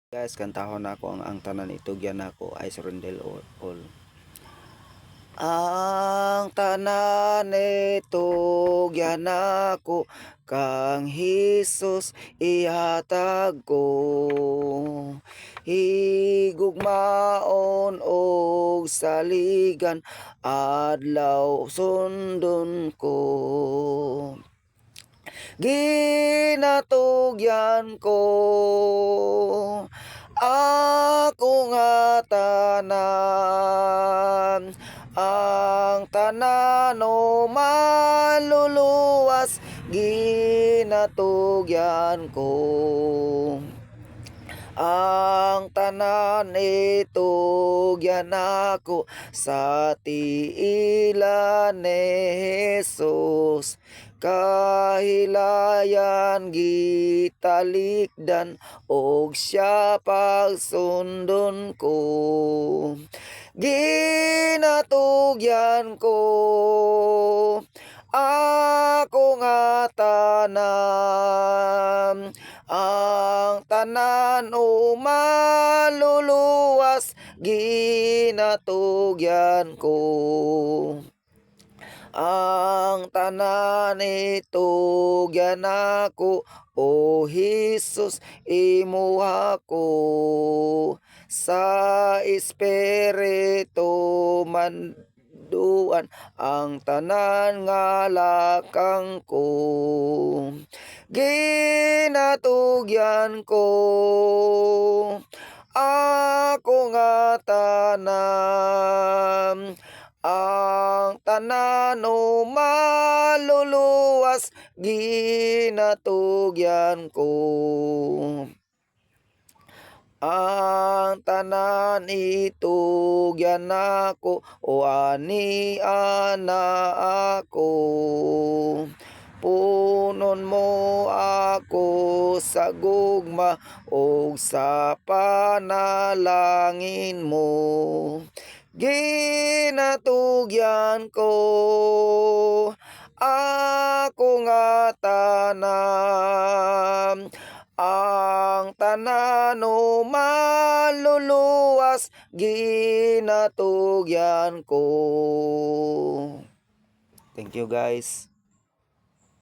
Guys, kantahon ako ang tanan itugyan nako ay surrender all. Ang tanan itugyan nako kang Hesus ihatag ko. Higugmaon og saligan adlaw sundon ko. Ginatugyan ko ako nga tanan, ang tanan o maluluwas, ginatugyan ko. Ang tanan itugyan ako sa tiilan ni Jesus. Kahilayan gitalikdan og siya pagsundon ko. Ginatugyan ko ako nga tanan, ang tanan o maluluwas, ginatugyan ko. Ang tanan itugyan ako, o Hesus imuha ko. Sa espiritu manduan ang tanan nga lakang ko. Ginatugyan ko ako nga tanan, ang tanan o maluluwas, ginatugyan ko. Ang tanan itugyan ako, o ani ana ako. Punon mo ako sa gugma o sa panalangin mo. Ginatugyan ko ako nga tanan, ang tanan o maluluwas, ginatugyan ko. Thank you guys.